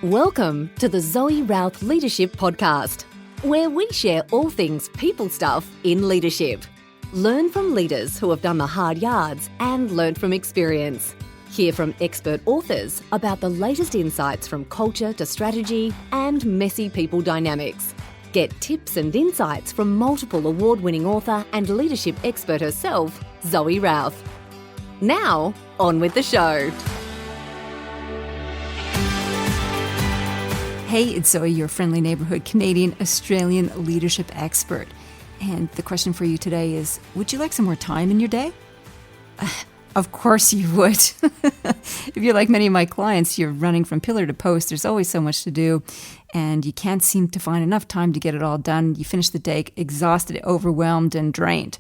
Welcome to the Zoe Routh Leadership Podcast, where we share all things people stuff in leadership. Learn from leaders who have done the hard yards and learn from experience. Hear from expert authors about the latest insights from culture to strategy and messy people dynamics. Get tips and insights from multiple award-winning author and leadership expert herself, Zoe Routh. Now, on with the show. Hey, it's Zoe, your friendly neighborhood Canadian Australian leadership expert. And the question for you today is, would you like some more time in your day? Of course you would. If you're like many of my clients, you're running from pillar to post. There's always so much to do, and you can't seem to find enough time to get it all done. You finish the day exhausted, overwhelmed, and drained.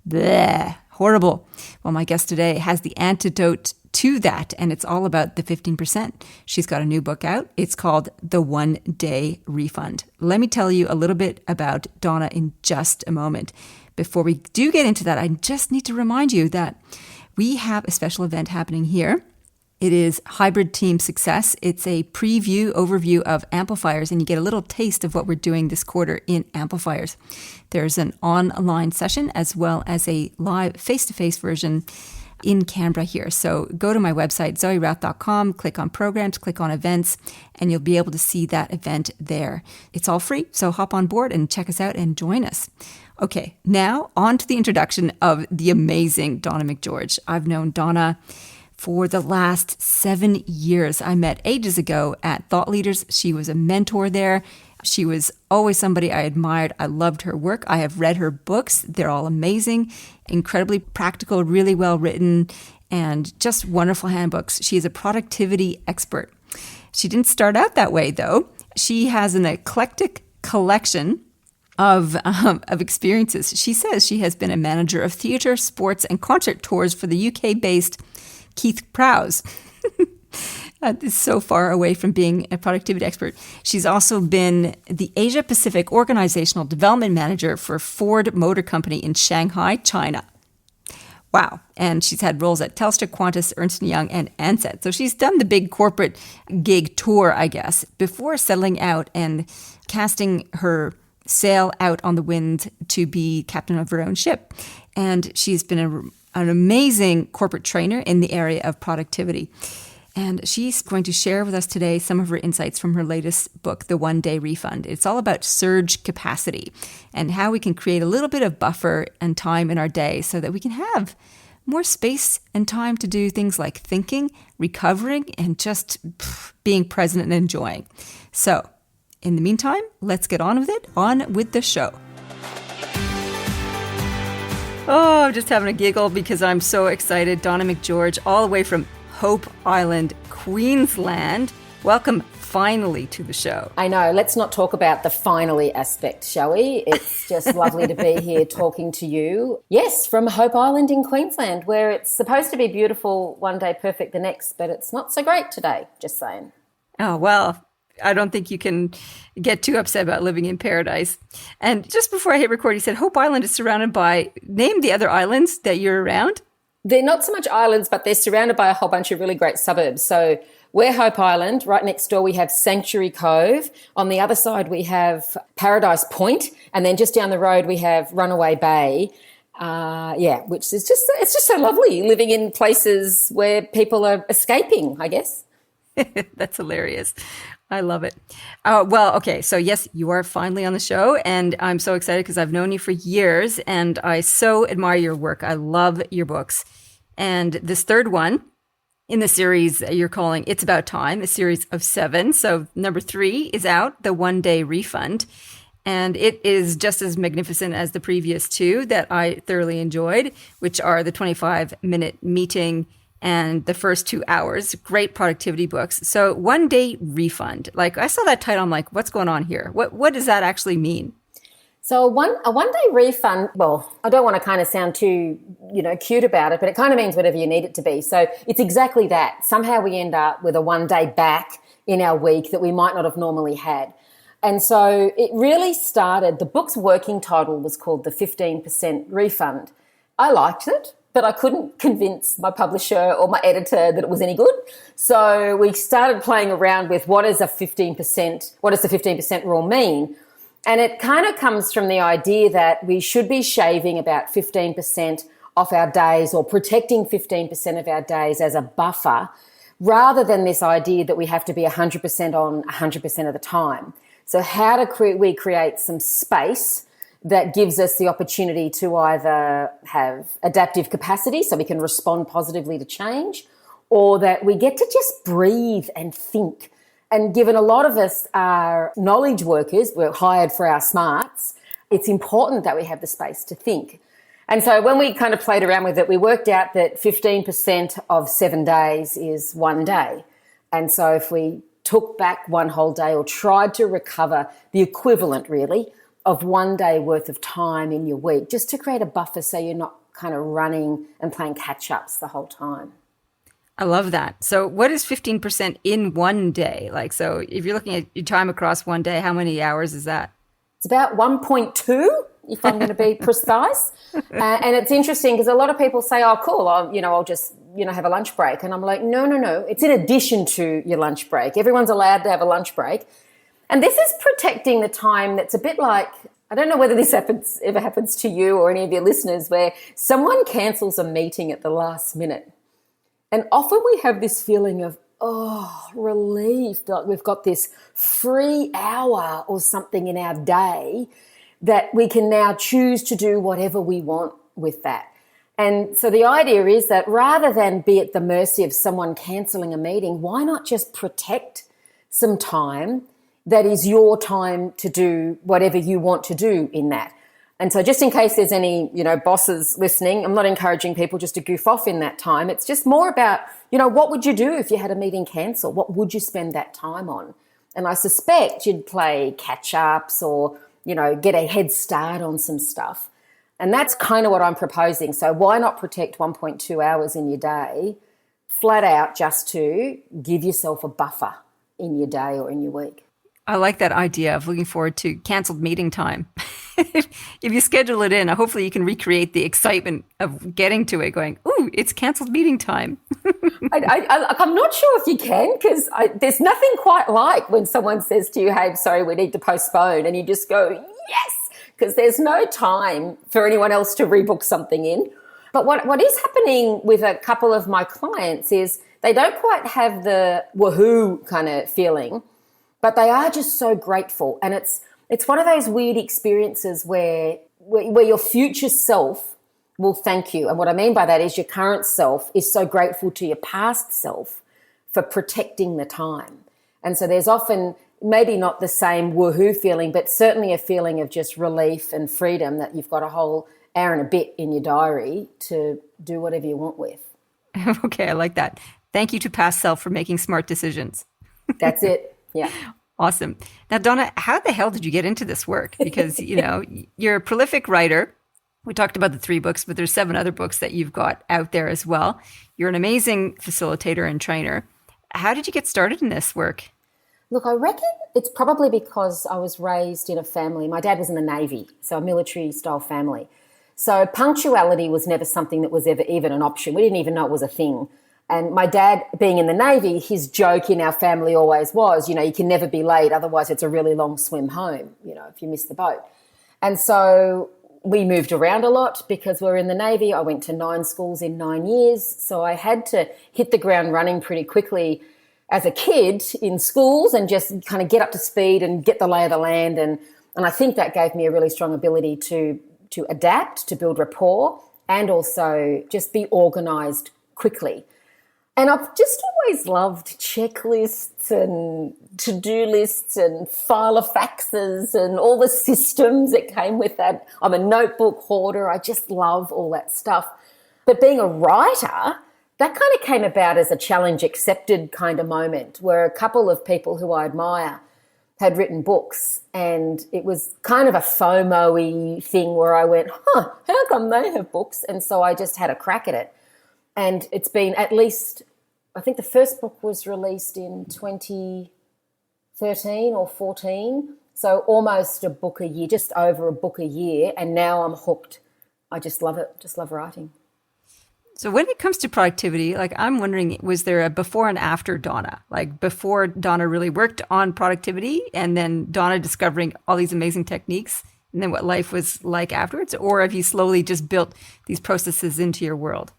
Bleh, horrible. Well, my guest today has the antidote to that, and it's all about the 15%. She's got a new book out. It's called The One Day Refund. Let me tell you a little bit about Donna in just a moment. Before we do get into that, I just need to remind you that we have a special event happening here. It is Hybrid Team Success. It's a preview, overview of amplifiers, and you get a little taste of what we're doing this quarter in amplifiers. There's an online session as well as a live face-to-face version in Canberra here. So go to my website, zoerouth.com, click on programs, click on events, and you'll be able to see that event there. It's all free, so hop on board and check us out and join us. Okay, now on to the introduction of the amazing Donna McGeorge. I've known Donna for the last 7 years. I met ages ago at Thought Leaders. She was a mentor there. She was always somebody I admired. I loved her work. I have read her books. They're all amazing, incredibly practical, really well written, and just wonderful handbooks. She is a productivity expert. She didn't start out that way, though. She has an eclectic collection of experiences. She says she has been a manager of theatre, sports, and concert tours for the UK-based Keith Prowse. Is so far away from being a productivity expert. She's also been the Asia Pacific Organizational Development Manager for Ford Motor Company in Shanghai, China. Wow. And she's had roles at Telstra, Qantas, Ernst & Young, and Ansett. So she's done the big corporate gig tour, I guess, before settling out and casting her sail out on the wind to be captain of her own ship. And she's been an amazing corporate trainer in the area of productivity. And she's going to share with us today some of her insights from her latest book, The One Day Refund. It's all about surge capacity and how we can create a little bit of buffer and time in our day so that we can have more space and time to do things like thinking, recovering, and just being present and enjoying. So, in the meantime, let's get on with it, on with the show. Oh, I'm just having a giggle because I'm so excited. Donna McGeorge, all the way from Hope Island, Queensland. Welcome finally to the show. I know. Let's not talk about the finally aspect, shall we? It's just lovely to be here talking to you. Yes, from Hope Island in Queensland, where it's supposed to be beautiful one day, perfect the next, but it's not so great today, just saying. Oh, well, I don't think you can get too upset about living in paradise. And just before I hit record, you said Hope Island is surrounded by, name the other islands that you're around. They're not so much islands, but they're surrounded by a whole bunch of really great suburbs. So we're Hope Island. Right next door, we have Sanctuary Cove. On the other side, we have Paradise Point. And then just down the road, we have Runaway Bay. Which is it's just so lovely living in places where people are escaping, I guess. That's hilarious. I love it. Okay. So yes, you are finally on the show, and I'm so excited because I've known you for years and I so admire your work. I love your books. And this third one in the series you're calling It's About Time, a series of 7. So number 3 is out, The One Day Refund. And it is just as magnificent as the previous 2 that I thoroughly enjoyed, which are the 25-minute meeting and the first 2 hours. Great productivity books. So One Day Refund. Like, I saw that title, I'm like, what's going on here? What does that actually mean? So a one day refund, well, I don't want to kind of sound too, cute about it, but it kind of means whatever you need it to be. So it's exactly that. Somehow we end up with a one day back in our week that we might not have normally had. And so it really started, the book's working title was called The 15% Refund. I liked it. but I couldn't convince my publisher or my editor that it was any good. So we started playing around with what does the 15% rule mean? And it kind of comes from the idea that we should be shaving about 15% off our days, or protecting 15% of our days as a buffer, rather than this idea that we have to be 100% on 100% of the time. So how do we create some space that gives us the opportunity to either have adaptive capacity so we can respond positively to change, or that we get to just breathe and think. And given a lot of us are knowledge workers, we're hired for our smarts, it's important that we have the space to think. And so when we kind of played around with it, we worked out that 15% of 7 days is 1 day. And so if we took back one whole day, or tried to recover the equivalent really of 1 day worth of time in your week, just to create a buffer so you're not kind of running and playing catch-ups the whole time. I love that. So what is 15% in 1 day? Like, so if you're looking at your time across 1 day, how many hours is that? It's about 1.2, if I'm going to be precise. And it's interesting because a lot of people say, oh, cool, I'll just, have a lunch break. And I'm like, no. It's in addition to your lunch break. Everyone's allowed to have a lunch break. And this is protecting the time that's a bit like, I don't know whether this ever happens to you or any of your listeners, where someone cancels a meeting at the last minute. And often we have this feeling of, relief, like we've got this free hour or something in our day that we can now choose to do whatever we want with that. And so the idea is that rather than be at the mercy of someone cancelling a meeting, why not just protect some time that is your time to do whatever you want to do in that. And so just in case there's any, bosses listening, I'm not encouraging people just to goof off in that time. It's just more about, what would you do if you had a meeting cancel? What would you spend that time on? And I suspect you'd play catch-ups or, get a head start on some stuff. And that's kind of what I'm proposing. So why not protect 1.2 hours in your day, flat out, just to give yourself a buffer in your day or in your week? I like that idea of looking forward to canceled meeting time. If you schedule it in, hopefully you can recreate the excitement of getting to it, going, ooh, it's canceled meeting time. I'm not sure if you can, because there's nothing quite like when someone says to you, hey, sorry, we need to postpone, and you just go, yes, because there's no time for anyone else to rebook something in. But what is happening with a couple of my clients is they don't quite have the woohoo kind of feeling, but they are just so grateful. And it's one of those weird experiences where your future self will thank you. And what I mean by that is your current self is so grateful to your past self for protecting the time. And so there's often maybe not the same woohoo feeling, but certainly a feeling of just relief and freedom that you've got a whole hour and a bit in your diary to do whatever you want with. Okay, I like that. Thank you to past self for making smart decisions. That's it. Yeah. Awesome. Now, Donna, how the hell did you get into this work? Because, you're a prolific writer. We talked about the 3 books, but there's 7 other books that you've got out there as well. You're an amazing facilitator and trainer. How did you get started in this work? Look, I reckon it's probably because I was raised in a family. My dad was in the Navy, so a military-style family. So punctuality was never something that was ever even an option. We didn't even know it was a thing. And my dad, being in the Navy, his joke in our family always was, you can never be late, otherwise it's a really long swim home, if you miss the boat. And so we moved around a lot because we were in the Navy. I went to 9 schools in 9 years. So I had to hit the ground running pretty quickly as a kid in schools and just kind of get up to speed and get the lay of the land. And I think that gave me a really strong ability to adapt, to build rapport, and also just be organised quickly. And I've just always loved checklists and to-do lists and file of faxes and all the systems that came with that. I'm a notebook hoarder. I just love all that stuff. But being a writer, that kind of came about as a challenge accepted kind of moment where a couple of people who I admire had written books, and it was kind of a FOMO-y thing where I went, how come they have books? And so I just had a crack at it. And it's been at least, I think the first book was released in 2013 or 14. So almost a book a year, just over a book a year. And now I'm hooked. I just love it. Just love writing. So when it comes to productivity, like I'm wondering, was there a before and after Donna? Like before Donna really worked on productivity and then Donna discovering all these amazing techniques and then what life was like afterwards? Or have you slowly just built these processes into your world?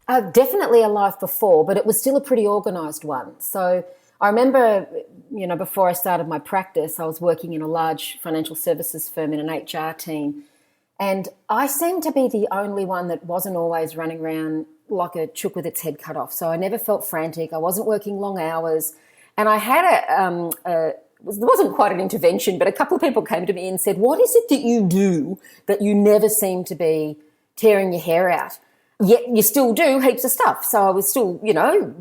Definitely a life before, but it was still a pretty organised one. So I remember, before I started my practice, I was working in a large financial services firm in an HR team. And I seemed to be the only one that wasn't always running around like a chook with its head cut off. So I never felt frantic. I wasn't working long hours. And I had it wasn't quite an intervention, but a couple of people came to me and said, what is it that you do that you never seem to be tearing your hair out? Yet you still do heaps of stuff. So I was still,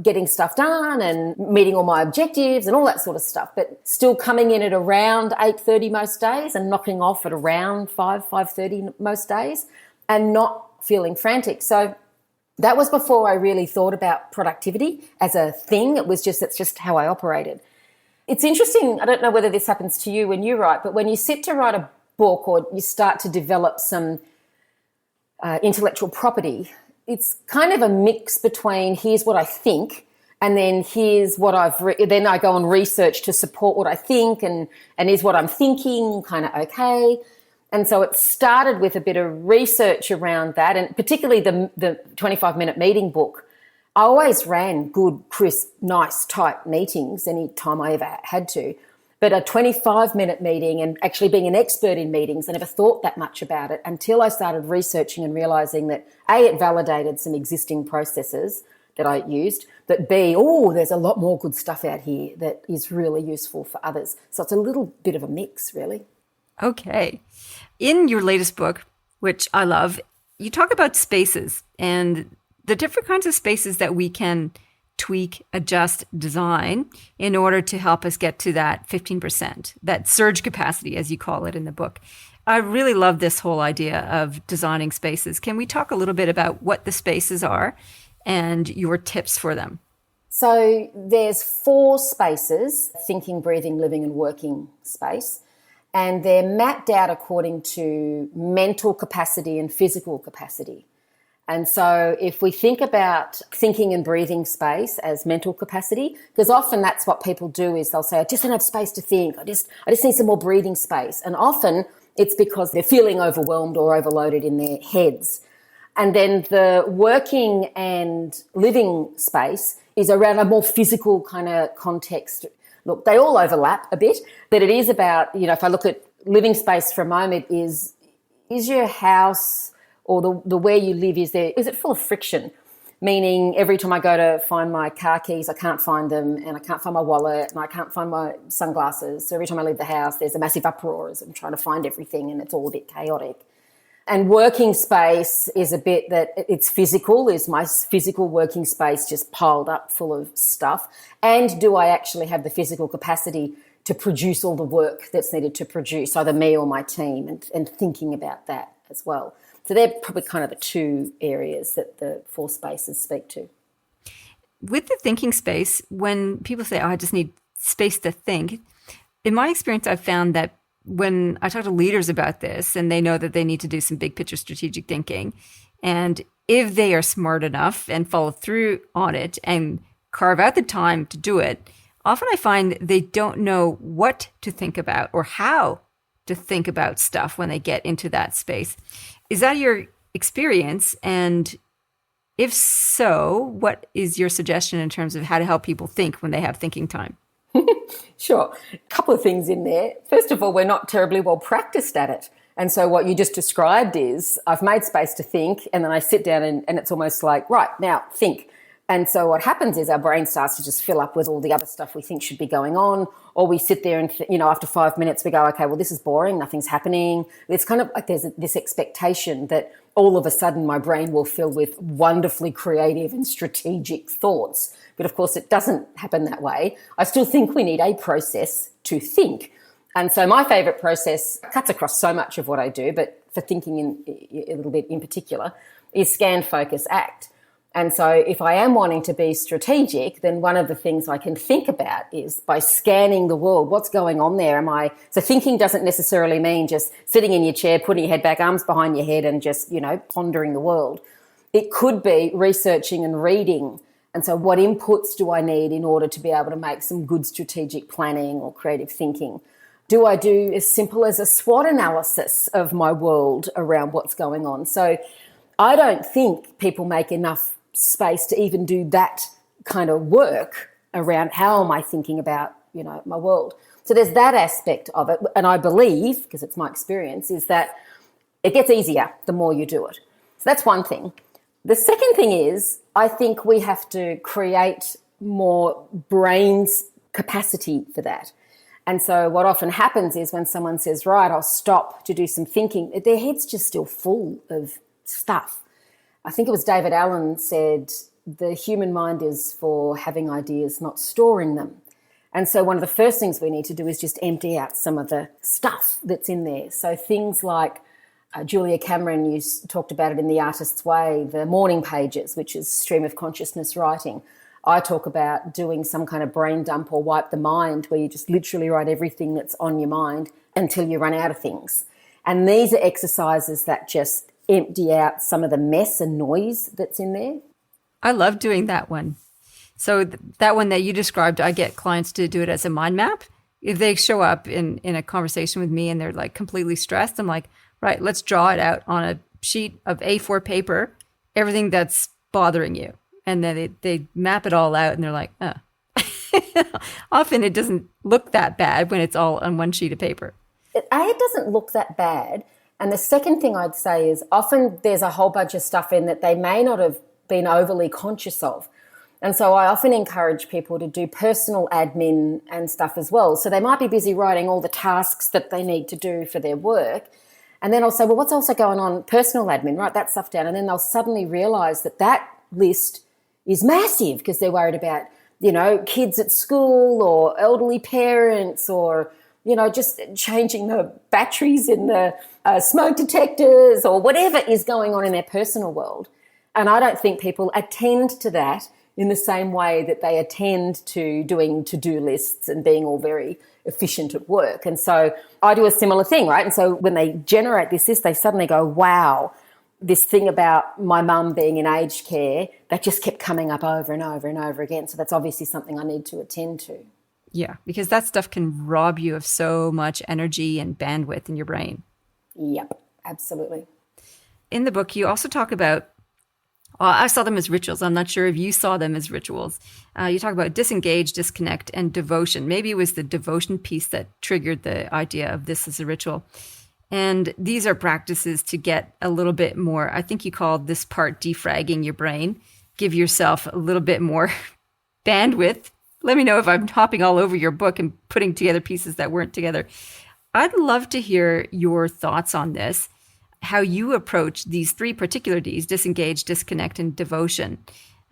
getting stuff done and meeting all my objectives and all that sort of stuff, but still coming in at around 8:30 most days and knocking off at around 5:30 most days and not feeling frantic. So that was before I really thought about productivity as a thing. That's just how I operated. It's interesting. I don't know whether this happens to you when you write, but when you sit to write a book or you start to develop some intellectual property, it's kind of a mix between here's what I think and then here's what then I go and research to support what I think and is what I'm thinking kind of okay? And so it started with a bit of research around that, and particularly the 25-minute meeting book. I always ran good, crisp, nice, tight meetings any time I ever had to. But a 25-minute meeting and actually being an expert in meetings, I never thought that much about it until I started researching and realising that A, it validated some existing processes that I used, but B, there's a lot more good stuff out here that is really useful for others. So it's a little bit of a mix, really. Okay. In your latest book, which I love, you talk about spaces and the different kinds of spaces that we can tweak, adjust, design in order to help us get to that 15%, that surge capacity, as you call it in the book. I really love this whole idea of designing spaces. Can we talk a little bit about what the spaces are and your tips for them? So there's 4 spaces: thinking, breathing, living, and working space. And they're mapped out according to mental capacity and physical capacity. And so if we think about thinking and breathing space as mental capacity, because often that's what people do is they'll say, I just don't have space to think. I just need some more breathing space. And often it's because they're feeling overwhelmed or overloaded in their heads. And then the working and living space is around a more physical kind of context. Look, they all overlap a bit, but it is about, if I look at living space for a moment, is your house or the where you live, is it full of friction? Meaning every time I go to find my car keys, I can't find them, and I can't find my wallet, and I can't find my sunglasses. So every time I leave the house, there's a massive uproar as I'm trying to find everything, and it's all a bit chaotic. And working space is a bit that it's physical. Is my physical working space just piled up full of stuff? And do I actually have the physical capacity to produce all the work that's needed to produce, either me or my team, and thinking about that as well. So they're probably kind of the 2 areas that the 4 spaces speak to. With the thinking space, when people say, I just need space to think, in my experience, I've found that when I talk to leaders about this and they know that they need to do some big picture strategic thinking, and if they are smart enough and follow through on it and carve out the time to do it, often I find they don't know what to think about or how to think about stuff when they get into that space. Is that your experience? And if so, what is your suggestion in terms of how to help people think when they have thinking time? Sure. A couple of things in there. First of all, we're not terribly well practiced at it. And so what you just described is I've made space to think, and then I sit down and it's almost like, right, now think. And so what happens is our brain starts to just fill up with all the other stuff we think should be going on, or we sit there and, after 5 minutes we go, okay, well, this is boring, nothing's happening. It's kind of like there's this expectation that all of a sudden my brain will fill with wonderfully creative and strategic thoughts. But of course it doesn't happen that way. I still think we need a process to think. And so my favourite process cuts across so much of what I do, but for thinking a little bit in particular, is scan, focus, act. And so if I am wanting to be strategic, then one of the things I can think about is by scanning the world, what's going on there? So thinking doesn't necessarily mean just sitting in your chair, putting your head back, arms behind your head and just, pondering the world. It could be researching and reading. And so what inputs do I need in order to be able to make some good strategic planning or creative thinking? Do I do as simple as a SWOT analysis of my world around what's going on? So I don't think people make enough space to even do that kind of work around how am I thinking about, my world. So there's that aspect of it. And I believe, because it's my experience, is that it gets easier the more you do it. So that's one thing. The second thing is I think we have to create more brain's capacity for that. And so what often happens is when someone says, right, I'll stop to do some thinking, their head's just still full of stuff. I think it was David Allen said, the human mind is for having ideas, not storing them. And so one of the first things we need to do is just empty out some of the stuff that's in there. So things like Julia Cameron, you talked about it in The Artist's Way, the morning pages, which is stream of consciousness writing. I talk about doing some kind of brain dump or wipe the mind, where you just literally write everything that's on your mind until you run out of things. And these are exercises that just empty out some of the mess and noise that's in there. I love doing that one. So that one that you described, I get clients to do it as a mind map. If they show up in a conversation with me and they're like completely stressed, I'm like, right, let's draw it out on a sheet of A4 paper, everything that's bothering you. And then they map it all out and they're like, oh. Often it doesn't look that bad when it's all on one sheet of paper. It doesn't look that bad. And the second thing I'd say is often there's a whole bunch of stuff in that they may not have been overly conscious of. And so I often encourage people to do personal admin and stuff as well. So they might be busy writing all the tasks that they need to do for their work. And then I'll say, well, what's also going on? Personal admin, write that stuff down. And then they'll suddenly realise that list is massive because they're worried about, kids at school or elderly parents or, just changing the batteries in the smoke detectors or whatever is going on in their personal world. And I don't think people attend to that in the same way that they attend to doing to-do lists and being all very efficient at work. And so I do a similar thing, right? And so when they generate this list, they suddenly go, wow, this thing about my mum being in aged care, that just kept coming up over and over and over again. So that's obviously something I need to attend to. Yeah, because that stuff can rob you of so much energy and bandwidth in your brain. Yep, absolutely. In the book, you also talk about, I saw them as rituals. I'm not sure if you saw them as rituals. You talk about disengage, disconnect, and devotion. Maybe it was the devotion piece that triggered the idea of this as a ritual. And these are practices to get a little bit more, I think you called this part defragging your brain. Give yourself a little bit more bandwidth. Let me know if I'm hopping all over your book and putting together pieces that weren't together. I'd love to hear your thoughts on this, how you approach these three particular Ds, disengage, disconnect, and devotion.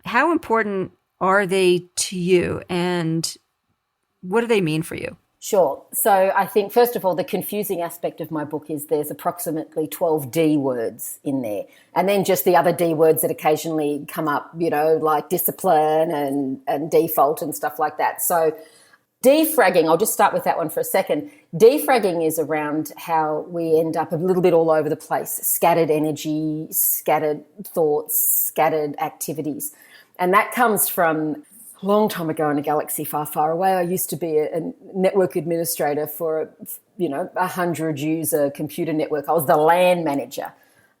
How important are they to you, and what do they mean for you? Sure. So I think, first of all, the confusing aspect of my book is there's approximately 12 D words in there. And then just the other D words that occasionally come up, like discipline and default and stuff like that. So defragging, I'll just start with that one for a second. Defragging is around how we end up a little bit all over the place, scattered energy, scattered thoughts, scattered activities. And that comes from a long time ago in a galaxy far, far away. I used to be a network administrator for a 100-user computer network. I was the LAN manager.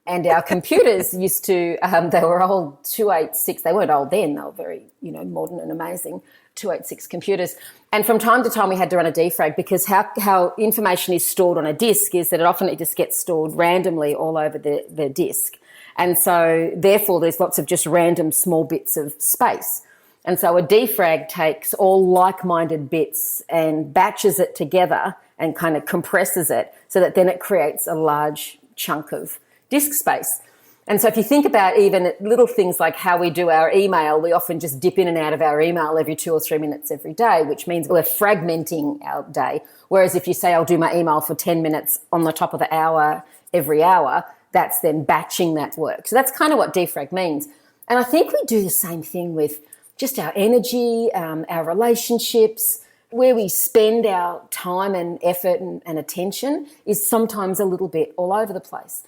And our computers used to, they were old 286. They weren't old then. They were very, modern and amazing 286 computers. And from time to time, we had to run a defrag because how information is stored on a disk is that it just gets stored randomly all over the disk. And so, therefore, there's lots of just random small bits of space. And so a defrag takes all like-minded bits and batches it together and kind of compresses it so that then it creates a large chunk of disk space. And so if you think about even little things like how we do our email, we often just dip in and out of our email every 2 or 3 minutes every day, which means we're fragmenting our day. Whereas if you say, I'll do my email for 10 minutes on the top of the hour every hour, that's then batching that work. So that's kind of what defrag means. And I think we do the same thing with just our energy, our relationships, where we spend our time and effort and attention is sometimes a little bit all over the place.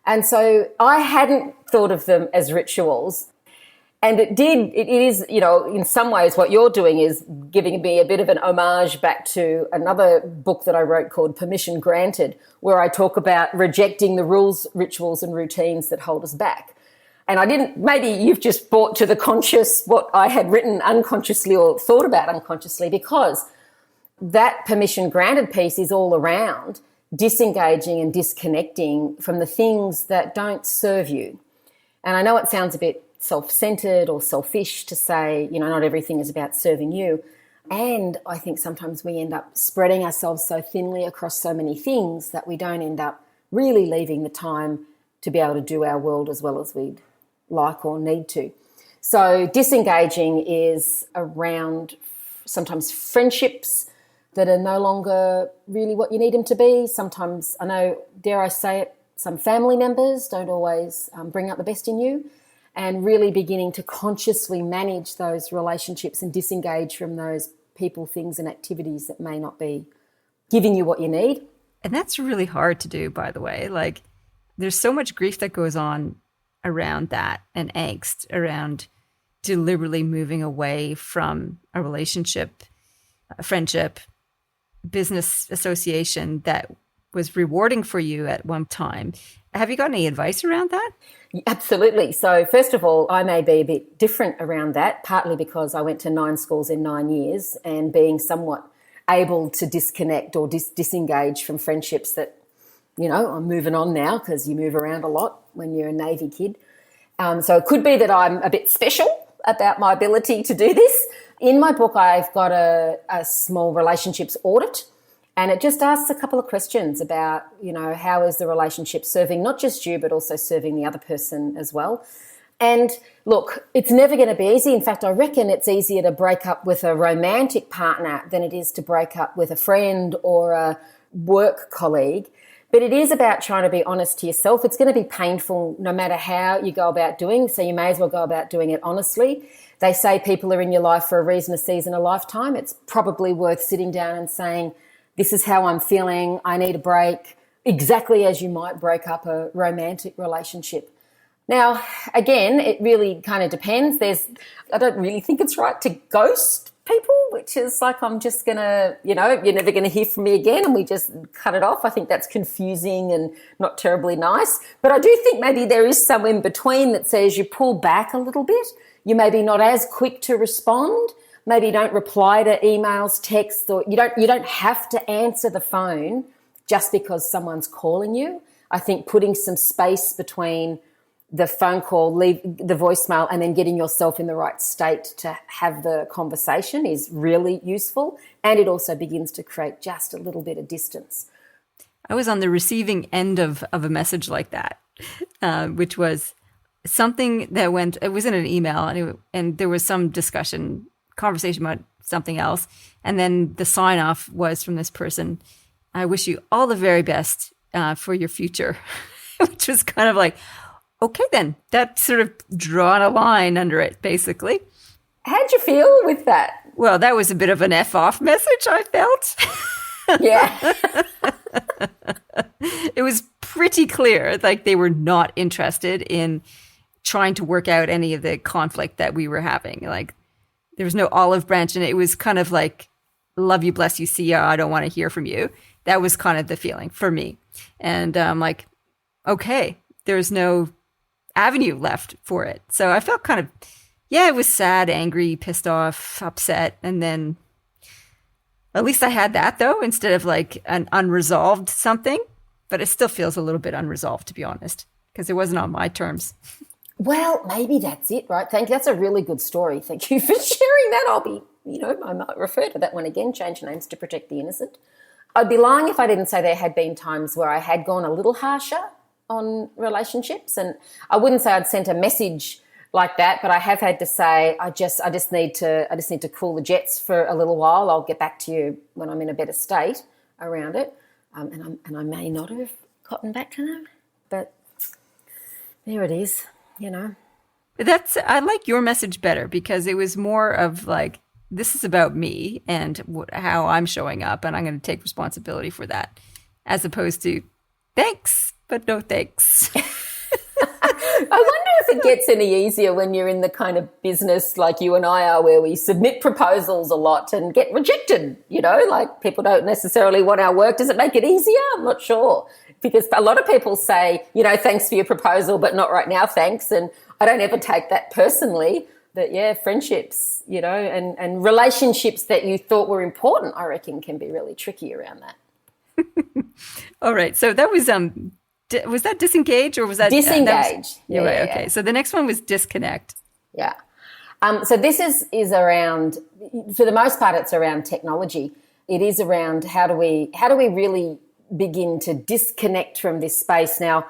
And so I hadn't thought of them as rituals. And it is, in some ways what you're doing is giving me a bit of an homage back to another book that I wrote called Permission Granted, where I talk about rejecting the rules, rituals and routines that hold us back. And maybe you've just brought to the conscious what I had written unconsciously or thought about unconsciously, because that permission granted piece is all around disengaging and disconnecting from the things that don't serve you. And I know it sounds a bit self-centered or selfish to say, not everything is about serving you. And I think sometimes we end up spreading ourselves so thinly across so many things that we don't end up really leaving the time to be able to do our world as well as we'd like or need to. So disengaging is around sometimes friendships that are no longer really what you need them to be. Sometimes, I know, dare I say it, some family members don't always bring out the best in you, and really beginning to consciously manage those relationships and disengage from those people, things and activities that may not be giving you what you need. And that's really hard to do, by the way. Like, there's so much grief that goes on around that, and angst around deliberately moving away from a relationship, a friendship, business association that was rewarding for you at one time. Have you got any advice around that? Absolutely. So first of all, I may be a bit different around that, partly because I went to 9 schools in 9 years, and being somewhat able to disconnect or disengage from friendships that, I'm moving on now, because you move around a lot when you're a Navy kid. So it could be that I'm a bit special about my ability to do this. In my book, I've got a small relationships audit, and it just asks a couple of questions about, how is the relationship serving not just you, but also serving the other person as well. And look, it's never going to be easy. In fact, I reckon it's easier to break up with a romantic partner than it is to break up with a friend or a work colleague. But it is about trying to be honest to yourself. It's going to be painful no matter how you go about doing, so you may as well go about doing it honestly. They say people are in your life for a reason, a season, a lifetime. It's probably worth sitting down and saying, this is how I'm feeling, I need a break, exactly as you might break up a romantic relationship. Now, again, it really kind of depends. I don't really think it's right to ghost people, which is like, I'm just going to, you're never going to hear from me again, and we just cut it off. I think that's confusing and not terribly nice. But I do think maybe there is some in between that says you pull back a little bit. You maybe not as quick to respond. Maybe don't reply to emails, texts, or you don't have to answer the phone just because someone's calling you. I think putting some space between the phone call, leave the voicemail, and then getting yourself in the right state to have the conversation is really useful. And it also begins to create just a little bit of distance. I was on the receiving end of a message like that, which was something that it was in an email, and there was some conversation about something else. And then the sign off was from this person, I wish you all the very best for your future, which was kind of like, okay, then that sort of drawn a line under it, basically. How'd you feel with that? Well, that was a bit of an F off message, I felt. Yeah. It was pretty clear, like they were not interested in trying to work out any of the conflict that we were having. Like, there was no olive branch, and it was kind of like, love you, bless you, see ya, I don't want to hear from you. That was kind of the feeling for me. And I'm like, okay, there's no avenue left for it. So I felt kind of, it was sad, angry, pissed off, upset. And then at least I had that, though, instead of like an unresolved something. But it still feels a little bit unresolved, to be honest, because it wasn't on my terms. Well, maybe that's it, right? Thank you. That's a really good story. Thank you for sharing that. I'll be, I might refer to that one again, change names to protect the innocent. I'd be lying if I didn't say there had been times where I had gone a little harsher on relationships, and I wouldn't say I'd sent a message like that, but I have had to say, I just need to cool the jets for a little while. I'll get back to you when I'm in a better state around it. And I may not have gotten back to them, but there it is, I like your message better, because it was more of like, this is about me and how I'm showing up, and I'm going to take responsibility for that, as opposed to, thanks, but no thanks. I wonder if it gets any easier when you're in the kind of business like you and I are, where we submit proposals a lot and get rejected, like people don't necessarily want our work. Does it make it easier? I'm not sure, because a lot of people say, thanks for your proposal, but not right now, thanks. And I don't ever take that personally. But yeah, friendships, and relationships that you thought were important, I reckon can be really tricky around that. All right. So that was that disengage, or was that disengage? You're right. Okay. So the next one was disconnect. Yeah. So this is around, for the most part, it's around technology. It is around how do we really begin to disconnect from this space. Now,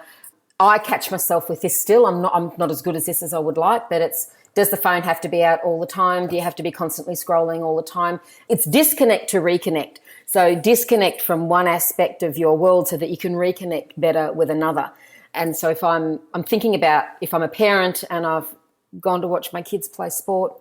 I catch myself with this still. I'm not as good as this as I would like, but does the phone have to be out all the time? Do you have to be constantly scrolling all the time? It's disconnect to reconnect. So disconnect from one aspect of your world so that you can reconnect better with another. And so if I'm thinking about, if I'm a parent and I've gone to watch my kids play sport,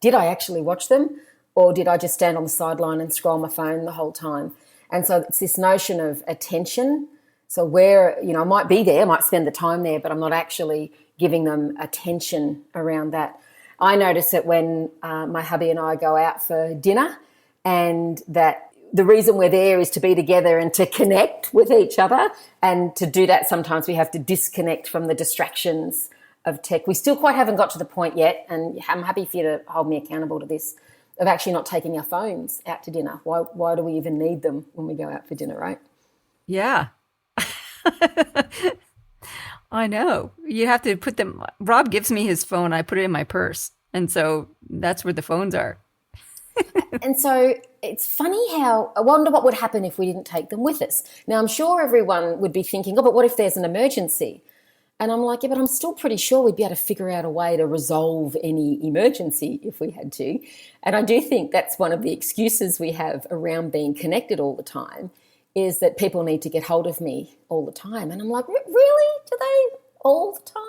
did I actually watch them, or did I just stand on the sideline and scroll my phone the whole time? And so it's this notion of attention. So where, I might be there, I might spend the time there, but I'm not actually giving them attention around that. I notice it when my hubby and I go out for dinner, and that the reason we're there is to be together and to connect with each other. And to do that, sometimes we have to disconnect from the distractions of tech. We still quite haven't got to the point yet, and I'm happy for you to hold me accountable to this, of actually not taking our phones out to dinner. Why do we even need them when we go out for dinner, right? Yeah. I know. You have to put them. Rob gives me his phone. I put it in my purse. And so that's where the phones are. And so it's funny how, I wonder what would happen if we didn't take them with us. Now, I'm sure everyone would be thinking, but what if there's an emergency? And I'm like, yeah, but I'm still pretty sure we'd be able to figure out a way to resolve any emergency if we had to. And I do think that's one of the excuses we have around being connected all the time, is that people need to get hold of me all the time. And I'm like, really? Do they all the time?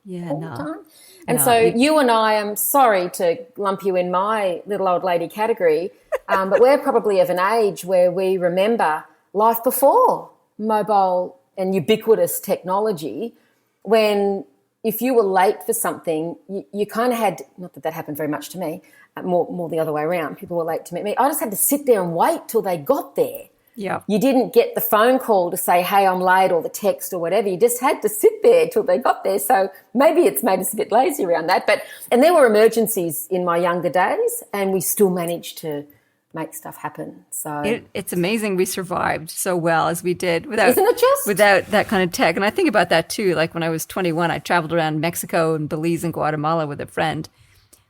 Yeah, all no. the time? And so you and I, I'm sorry to lump you in my little old lady category, but we're probably of an age where we remember life before mobile and ubiquitous technology, when if you were late for something, you kind of had, not that happened very much to me, more the other way around. People were late to meet me. I just had to sit there and wait till they got there. Yeah. You didn't get the phone call to say, hey, I'm late, or the text or whatever. You just had to sit there till they got there. So maybe it's made us a bit lazy around that. And there were emergencies in my younger days, and we still managed to make stuff happen. So it's amazing we survived so well as we did without, isn't it just? Without that kind of tech. And I think about that too. Like when I was 21, I traveled around Mexico and Belize and Guatemala with a friend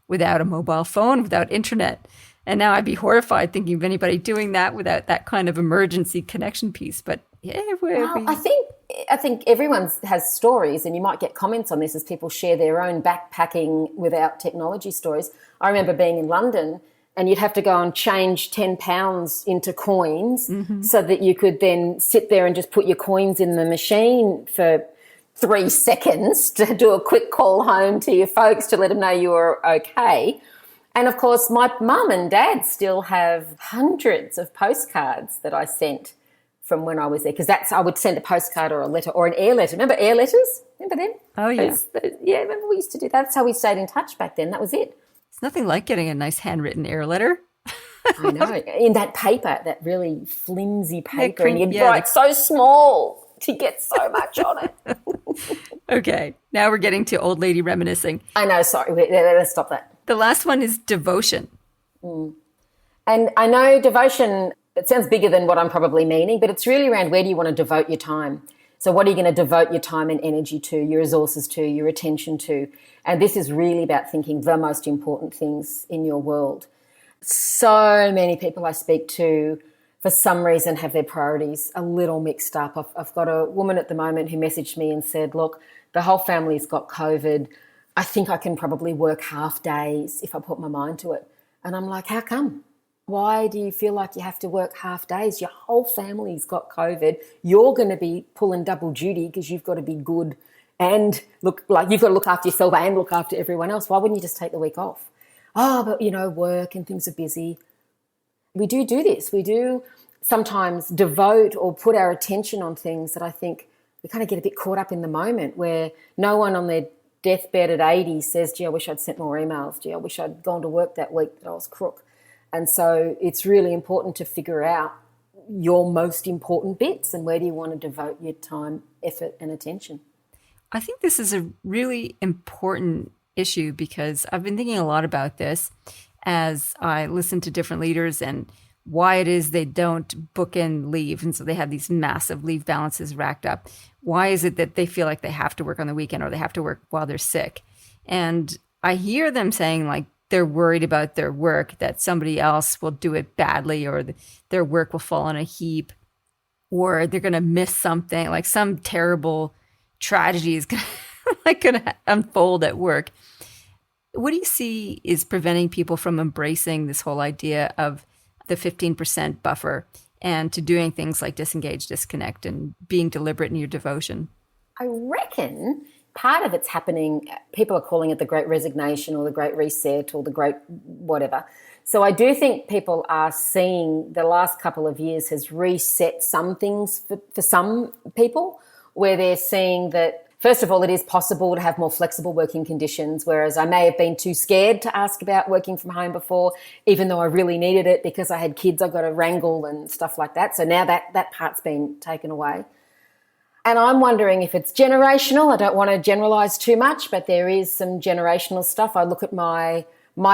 without a mobile phone, without internet. And now I'd be horrified thinking of anybody doing that without that kind of emergency connection piece. But yeah, I think everyone has stories, and you might get comments on this as people share their own backpacking without technology stories. I remember being in London, and you'd have to go and change £10 into coins so that you could then sit there and just put your coins in the machine for 3 seconds to do a quick call home to your folks to let them know you were okay. And, of course, my mum and dad still have hundreds of postcards that I sent from when I was there, because I would send a postcard or a letter or an air letter. Remember air letters? Remember them? Oh, yeah. Yeah, remember we used to do that. That's how we stayed in touch back then. That was it. It's nothing like getting a nice handwritten air letter. I know. In that paper, that really flimsy paper, and you'd write so small to get so much on it. Okay, now we're getting to old lady reminiscing. I know, sorry. Let's stop that. The last one is devotion. And I know devotion, it sounds bigger than what I'm probably meaning, but it's really around where do you want to devote your time. So what are you going to devote your time and energy to, your resources to, your attention to? And this is really about thinking the most important things in your world. So many people I speak to, for some reason, have their priorities a little mixed up. I've got a woman at the moment who messaged me and said, look, the whole family's got COVID. I think I can probably work half days if I put my mind to it. And I'm like, how come? Why do you feel like you have to work half days? Your whole family's got COVID. You're going to be pulling double duty because you've got to be good and look like you've got to look after yourself and look after everyone else. Why wouldn't you just take the week off? Oh, but, work and things are busy. We do this. We do sometimes devote or put our attention on things that I think we kind of get a bit caught up in the moment where no one on their deathbed at 80 says, gee, I wish I'd sent more emails. Gee, I wish I'd gone to work that week that I was crook. And so it's really important to figure out your most important bits and where do you want to devote your time, effort and attention. I think this is a really important issue because I've been thinking a lot about this as I listen to different leaders and why it is they don't book in leave. And so they have these massive leave balances racked up. Why is it that they feel like they have to work on the weekend or they have to work while they're sick? And I hear them saying like they're worried about their work, that somebody else will do it badly or their work will fall on a heap or they're going to miss something, like some terrible tragedy is going to unfold at work. What do you see is preventing people from embracing this whole idea of the 15% buffer and to doing things like disengage, disconnect, and being deliberate in your devotion? I reckon part of it's happening, people are calling it the Great Resignation or the Great Reset or the Great whatever. So I do think people are seeing the last couple of years has reset some things for some people, where they're seeing that, first of all, it is possible to have more flexible working conditions, whereas I may have been too scared to ask about working from home before, even though I really needed it because I had kids I've got to wrangle and stuff like that. So now that part's been taken away. And I'm wondering if it's generational. I don't want to generalise too much, but there is some generational stuff. I look at my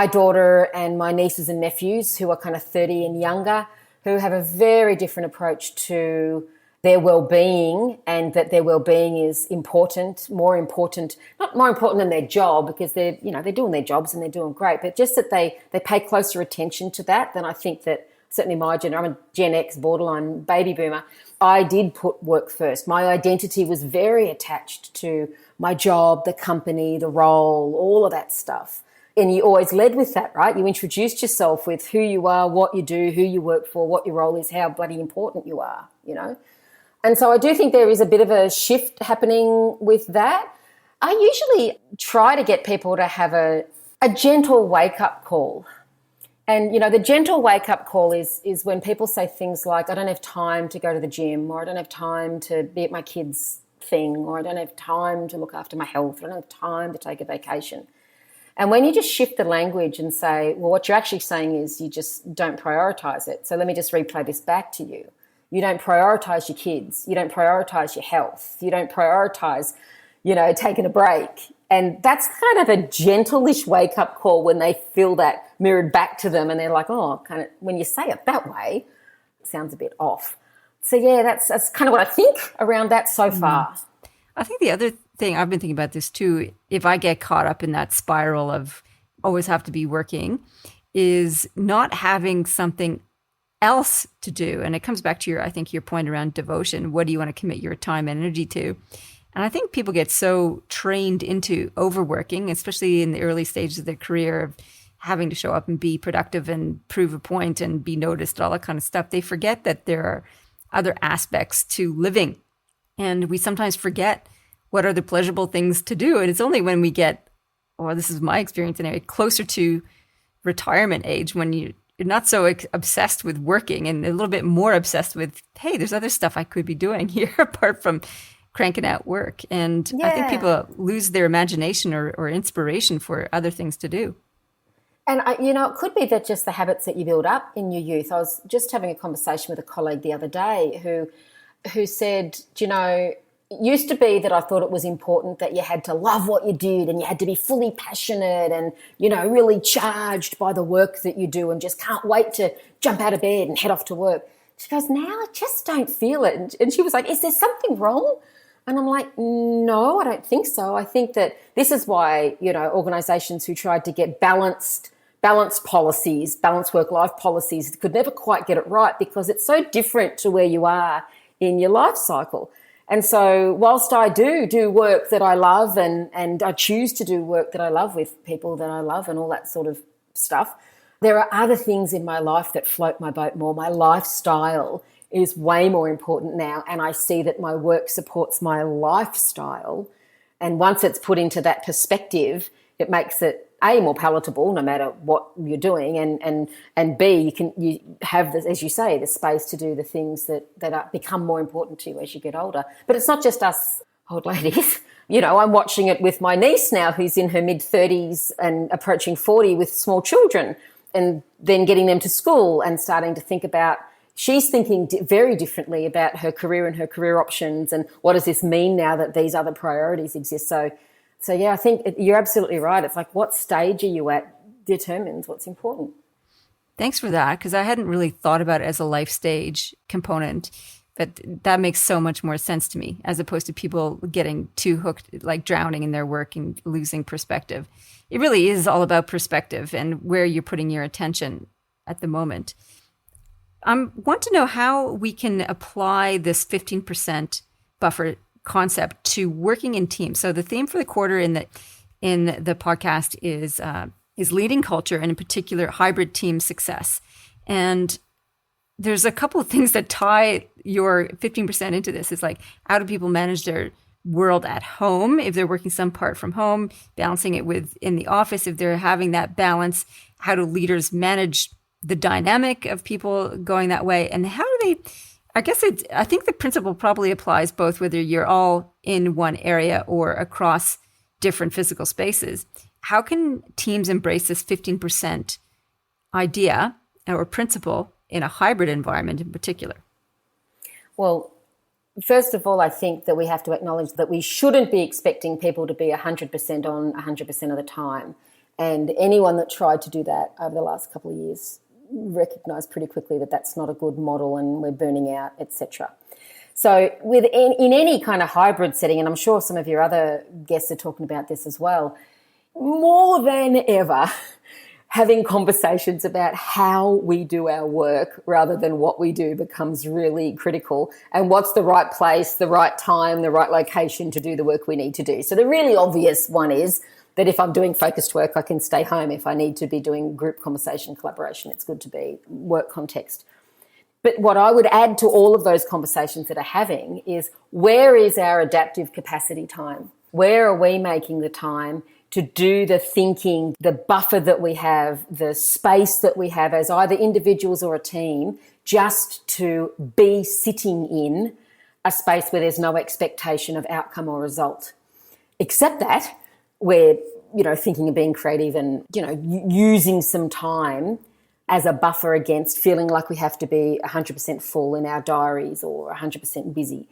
daughter and my nieces and nephews who are kind of 30 and younger, who have a very different approach to their well-being, and that their well-being is important, not more important than their job, because they're doing their jobs and they're doing great, but just that they pay closer attention to that than I think that certainly I'm a Gen X borderline baby boomer. I did put work first. My identity was very attached to my job, the company, the role, all of that stuff. And you always led with that, right? You introduced yourself with who you are, what you do, who you work for, what your role is, how bloody important you are, And so I do think there is a bit of a shift happening with that. I usually try to get people to have a gentle wake-up call. And, the gentle wake-up call is when people say things like, I don't have time to go to the gym, or I don't have time to be at my kids' thing, or I don't have time to look after my health, or I don't have time to take a vacation. And when you just shift the language and say, well, what you're actually saying is you just don't prioritise it. So let me just replay this back to you. You don't prioritise your kids. You don't prioritise your health. You don't prioritise, taking a break. And that's kind of a gentle-ish wake-up call when they feel that mirrored back to them and they're like, oh, kind of, when you say it that way, it sounds a bit off. So, yeah, that's kind of what I think around that so far. I think the other thing, I've been thinking about this too, if I get caught up in that spiral of always have to be working, is not having something else to do. And it comes back to your point around devotion. What do you want to commit your time and energy to? And I think people get so trained into overworking, especially in the early stages of their career, of having to show up and be productive and prove a point and be noticed, all that kind of stuff. They forget that there are other aspects to living. And we sometimes forget what are the pleasurable things to do. And it's only when we get, or this is my experience anyway, closer to retirement age, when you're not so obsessed with working and a little bit more obsessed with, hey, there's other stuff I could be doing here apart from cranking out work. And I think people lose their imagination or inspiration for other things to do. And, it could be that just the habits that you build up in your youth. I was just having a conversation with a colleague the other day who said, it used to be that I thought it was important that you had to love what you did and you had to be fully passionate and, really charged by the work that you do and just can't wait to jump out of bed and head off to work. She goes, now I just don't feel it. And she was like, is there something wrong? And I'm like, no, I don't think so. I think that this is why, organisations who tried to get balanced policies, balanced work-life policies, could never quite get it right because it's so different to where you are in your life cycle. And so whilst I do work that I love and I choose to do work that I love with people that I love and all that sort of stuff, there are other things in my life that float my boat more. My lifestyle is way more important now, and I see that my work supports my lifestyle. And once it's put into that perspective, it makes it A, more palatable no matter what you're doing, and B, you have, as you say, the space to do the things that become more important to you as you get older. But it's not just us old ladies. I'm watching it with my niece now, who's in her mid-30s and approaching 40 with small children, and then getting them to school and starting to think about, she's thinking very differently about her career and her career options, and what does this mean now that these other priorities exist. So yeah, I think you're absolutely right. It's like, what stage are you at determines what's important. Thanks for that, because I hadn't really thought about it as a life stage component, but that makes so much more sense to me, as opposed to people getting too hooked, like drowning in their work and losing perspective. It really is all about perspective and where you're putting your attention at the moment. I want to know how we can apply this 15% buffer concept to working in teams. So the theme for the quarter in the podcast is leading culture, and in particular hybrid team success. And there's a couple of things that tie your 15% into this. It's like, how do people manage their world at home if they're working some part from home, balancing it with in the office if they're having that balance? How do leaders manage the dynamic of people going that way? And how do they, I think the principle probably applies both whether you're all in one area or across different physical spaces. How can teams embrace this 15% idea or principle in a hybrid environment in particular? Well, first of all, I think that we have to acknowledge that we shouldn't be expecting people to be 100% on 100% of the time. And anyone that tried to do that over the last couple of years recognised pretty quickly that that's not a good model, and we're burning out, etc. So in any kind of hybrid setting, and I'm sure some of your other guests are talking about this as well, more than ever, having conversations about how we do our work rather than what we do becomes really critical, and what's the right place, the right time, the right location to do the work we need to do. So the really obvious one is that if I'm doing focused work, I can stay home. If I need to be doing group conversation, collaboration, it's good to be work context. But what I would add to all of those conversations that are having is, where is our adaptive capacity time? Where are we making the time to do the thinking, the buffer that we have, the space that we have as either individuals or a team, just to be sitting in a space where there's no expectation of outcome or result? Except that we're, thinking of being creative and, using some time as a buffer against feeling like we have to be 100% full in our diaries or 100% busy.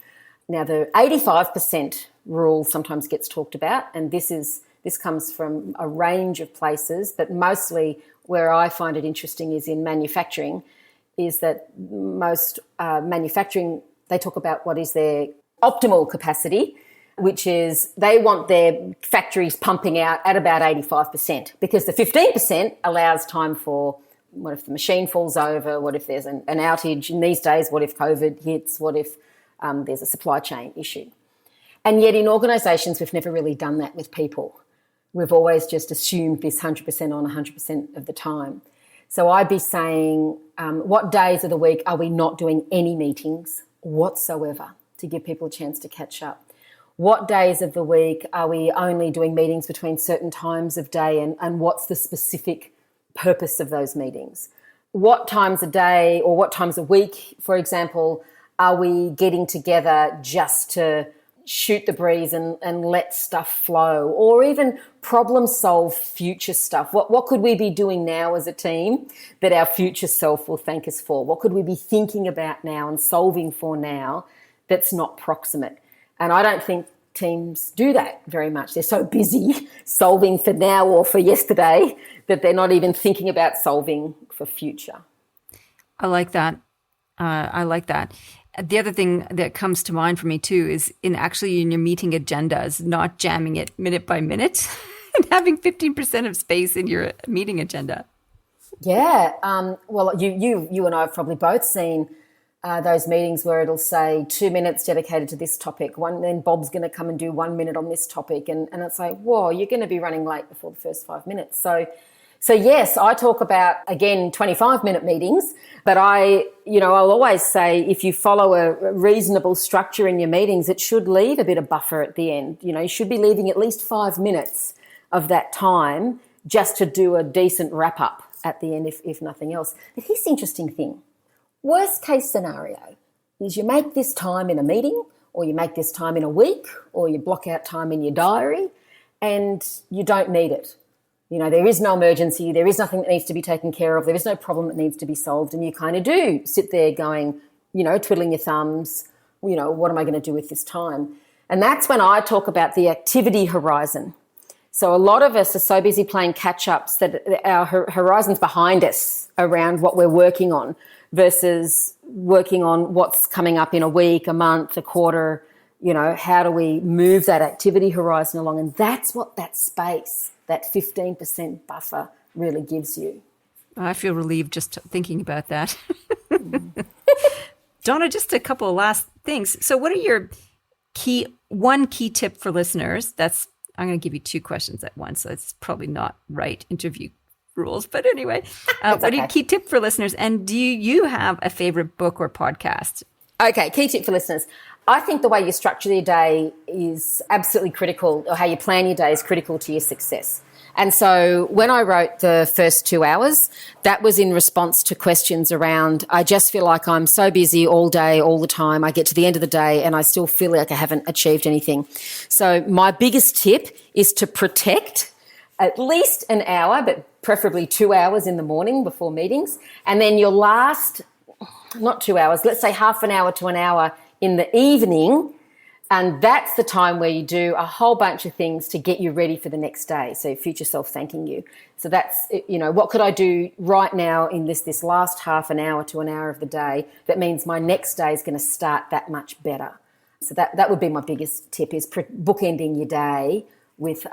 Now, the 85% rule sometimes gets talked about, and this comes from a range of places, but mostly where I find it interesting is in manufacturing, is that most manufacturing, they talk about what is their optimal capacity, which is they want their factories pumping out at about 85%, because the 15% allows time for, what if the machine falls over? What if there's an outage? In these days, what if COVID hits? What if there's a supply chain issue? And yet in organisations, we've never really done that with people. We've always just assumed this 100% on 100% of the time. So I'd be saying, what days of the week are we not doing any meetings whatsoever to give people a chance to catch up? What days of the week are we only doing meetings between certain times of day, and what's the specific purpose of those meetings? What times a day or what times a week, for example, are we getting together just to shoot the breeze and let stuff flow, or even problem solve future stuff? What could we be doing now as a team that our future self will thank us for? What could we be thinking about now and solving for now that's not proximate? And I don't think teams do that very much. They're so busy solving for now or for yesterday that they're not even thinking about solving for future. I like that. The other thing that comes to mind for me too is in your meeting agendas, not jamming it minute by minute and having 15% of space in your meeting agenda. Yeah. Well, you and I have probably both seen those meetings where it'll say 2 minutes dedicated to this topic, then Bob's going to come and do 1 minute on this topic. And it's like, whoa, you're going to be running late before the first 5 minutes. So yes, I talk about, again, 25-minute meetings, but I'll always say, if you follow a reasonable structure in your meetings, it should leave a bit of buffer at the end. You should be leaving at least 5 minutes of that time just to do a decent wrap up at the end, if nothing else. But here's the interesting thing. Worst case scenario is you make this time in a meeting, or you make this time in a week, or you block out time in your diary and you don't need it. You know, there is no emergency, there is nothing that needs to be taken care of, there is no problem that needs to be solved, and you kind of do sit there going, you know, twiddling your thumbs, you know, what am I going to do with this time? And that's when I talk about the activity horizon. So a lot of us are so busy playing catch-ups that our horizon's behind us around what we're working on versus working on what's coming up in a week, a month, a quarter. You know, how do we move that activity horizon along? And that's what that space, that 15% buffer really gives you. I feel relieved just thinking about that. Donna, just a couple of last things. So what are your one key tip for listeners? I'm going to give you two questions at once. So it's probably not right interview rules. But anyway, what are your key tip for listeners? And do you have a favorite book or podcast? Okay, key tip for listeners. I think the way you structure your day is absolutely critical, or how you plan your day is critical to your success. And so when I wrote the first 2 hours, that was in response to questions around, I just feel like I'm so busy all day, all the time. I get to the end of the day and I still feel like I haven't achieved anything. So my biggest tip is to protect at least an hour, but preferably 2 hours in the morning before meetings. And then your last, not 2 hours, let's say half an hour to an hour in the evening. And that's the time where you do a whole bunch of things to get you ready for the next day. So future self thanking you. So that's, you know, what could I do right now in this last half an hour to an hour of the day that means my next day is going to start that much better. So that would be my biggest tip, is bookending your day with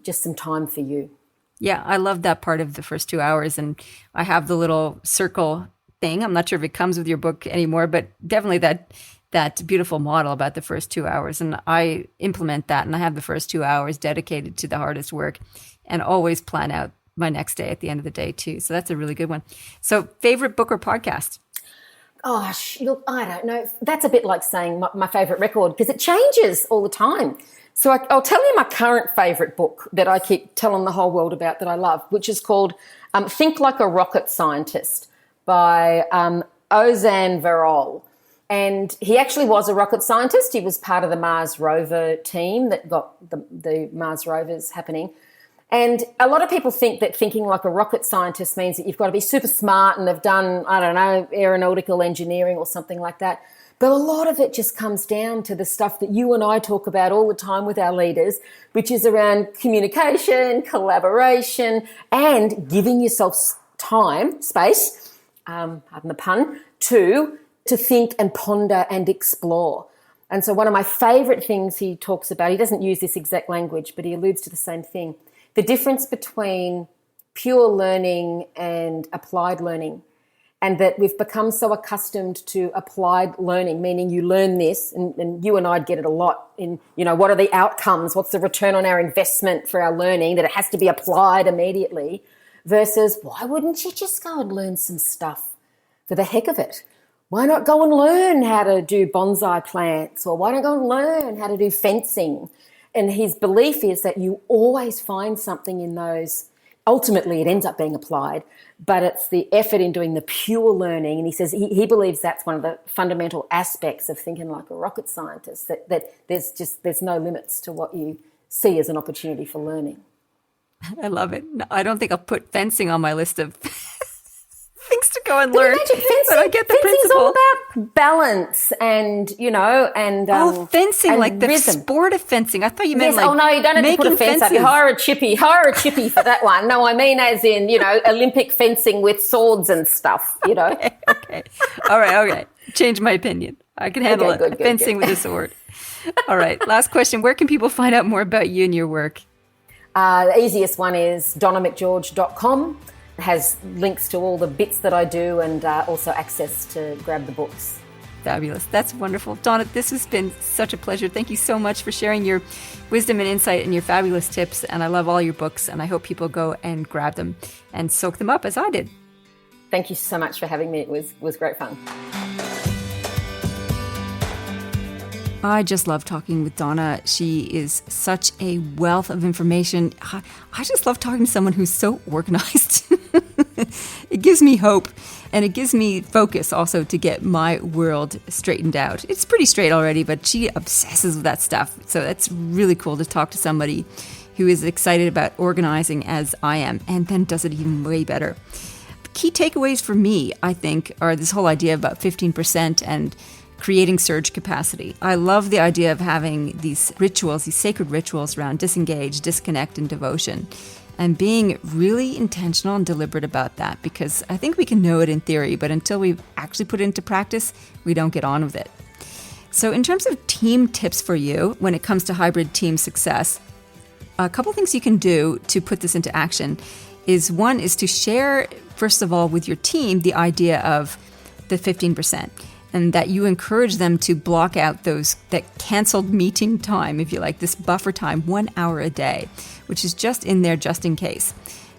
just some time for you. Yeah, I love that part of the first 2 hours. And I have the little circle thing. I'm not sure if it comes with your book anymore, but definitely that beautiful model about the first 2 hours. And I implement that, and I have the first 2 hours dedicated to the hardest work and always plan out my next day at the end of the day too. So that's a really good one. So favorite book or podcast? Gosh, look, I don't know. That's a bit like saying my favorite record, because it changes all the time. So I'll tell you my current favorite book that I keep telling the whole world about that I love, which is called Think Like a Rocket Scientist by Ozan Varol. And he actually was a rocket scientist. He was part of the Mars rover team that got the Mars rovers happening. And a lot of people think that thinking like a rocket scientist means that you've got to be super smart and have done, I don't know, aeronautical engineering or something like that. But a lot of it just comes down to the stuff that you and I talk about all the time with our leaders, which is around communication, collaboration, and giving yourself time, space, pardon the pun, to think and ponder and explore. And so one of my favourite things he talks about, he doesn't use this exact language, but he alludes to the same thing, the difference between pure learning and applied learning. And that we've become so accustomed to applied learning, meaning you learn this, and you and I'd get it a lot in, you know, what are the outcomes? What's the return on our investment for our learning? That it has to be applied immediately, versus why wouldn't you just go and learn some stuff for the heck of it? Why not go and learn how to do bonsai plants, or why not go and learn how to do fencing? And his belief is that you always find something in those. Ultimately, it ends up being applied, but it's the effort in doing the pure learning. And he says he believes that's one of the fundamental aspects of thinking like a rocket scientist, that there's no limits to what you see as an opportunity for learning. I love it. No, I don't think I'll put fencing on my list of things to go and learn. But I get the fencing's principle. All about balance and, you know, and fencing, and like the rhythm. Sport of fencing. I thought you meant Yes, like no, you don't have to put a fence up. You hire a chippy for that one. No, I mean as in, you know, Olympic fencing with swords and stuff, you know. Okay. All right, okay. Change my opinion. I can handle Okay, it. Fencing with a sword. All right, last question. Where can people find out more about you and your work? The easiest one is donnamcgeorge.com. It has links to all the bits that I do, and also access to grab the books. Fabulous. That's wonderful. Donna, this has been such a pleasure. Thank you so much for sharing your wisdom and insight and your fabulous tips. And I love all your books, and I hope people go and grab them and soak them up as I did. Thank you so much for having me. It was great fun. I just love talking with Donna. She is such a wealth of information. I just love talking to someone who's so organized. It gives me hope, and it gives me focus also to get my world straightened out. It's pretty straight already, but she obsesses with that stuff. So that's really cool to talk to somebody who is excited about organizing as I am, and then does it even way better. The key takeaways for me, I think, are this whole idea about 15% and creating surge capacity. I love the idea of having these rituals, these sacred rituals around disengage, disconnect, and devotion, and being really intentional and deliberate about that, because I think we can know it in theory, but until we actually put it into practice, we don't get on with it. So in terms of team tips for you when it comes to hybrid team success, a couple things you can do to put this into action is one is to share, first of all, with your team the idea of the 15%. And that you encourage them to block out that canceled meeting time, if you like, this buffer time, 1 hour a day, which is just in there just in case.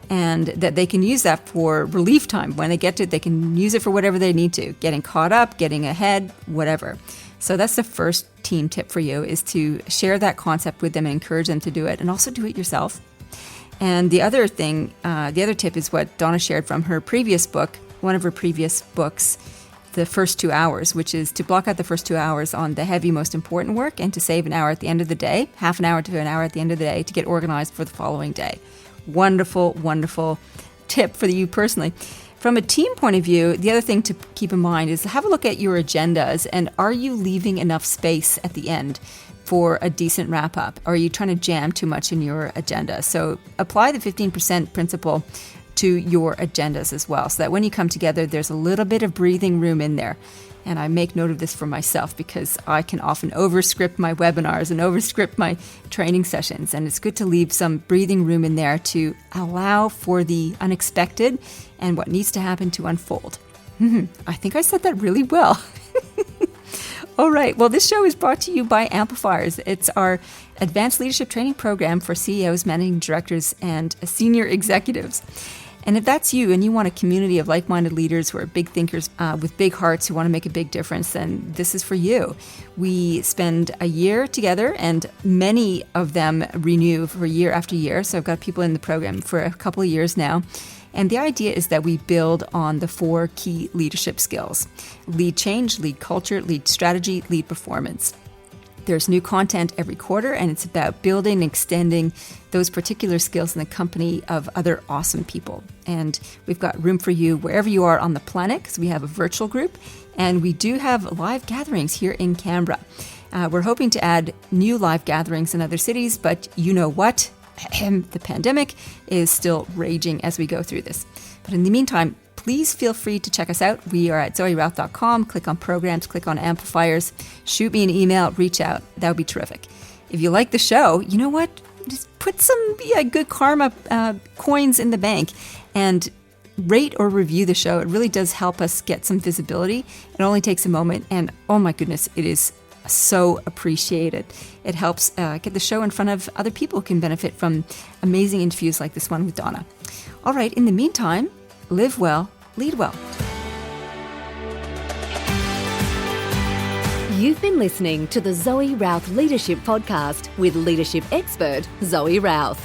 And that they can use that for relief time. When they get to it, they can use it for whatever they need to, getting caught up, getting ahead, whatever. So that's the first team tip for you, is to share that concept with them and encourage them to do it, and also do it yourself. And the other thing, the other tip is what Donna shared from her previous book, one of her previous books, the first 2 hours, which is to block out the first 2 hours on the heavy, most important work, and to save an hour at the end of the day, half an hour to an hour at the end of the day, to get organized for the following day. Wonderful, wonderful tip for you personally. From a team point of view, the other thing to keep in mind is have a look at your agendas, and are you leaving enough space at the end for a decent wrap up? Or are you trying to jam too much in your agenda? So apply the 15% principle to your agendas as well, so that when you come together, there's a little bit of breathing room in there. And I make note of this for myself, because I can often overscript my webinars and overscript my training sessions. And it's good to leave some breathing room in there to allow for the unexpected and what needs to happen to unfold. I think I said that really well. All right. Well, this show is brought to you by Amplifiers. It's our advanced leadership training program for CEOs, managing directors, and senior executives. And if that's you and you want a community of like-minded leaders who are big thinkers with big hearts who want to make a big difference, then this is for you. We spend a year together, and many of them renew for year after year. So I've got people in the program for a couple of years now. And the idea is that we build on the 4 key leadership skills: lead change, lead culture, lead strategy, lead performance. There's new content every quarter, and it's about building and extending those particular skills in the company of other awesome people. And we've got room for you wherever you are on the planet, because we have a virtual group, and we do have live gatherings here in Canberra. We're hoping to add new live gatherings in other cities, but you know what? The pandemic is still raging as we go through this. But in the meantime, please feel free to check us out. We are at zoerouth.com. Click on programs, click on amplifiers, shoot me an email, reach out. That would be terrific. If you like the show, you know what? Just put some good karma coins in the bank and rate or review the show. It really does help us get some visibility. It only takes a moment, and oh my goodness, it is so appreciated. It helps get the show in front of other people who can benefit from amazing interviews like this one with Donna. All right, in the meantime, live well, lead well. You've been listening to the Zoe Routh Leadership Podcast with leadership expert Zoe Routh.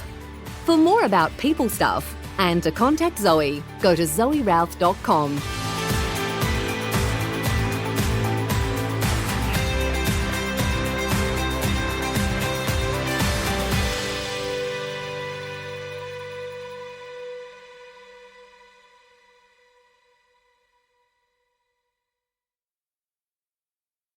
For more about people stuff and to contact Zoe, go to zoerouth.com.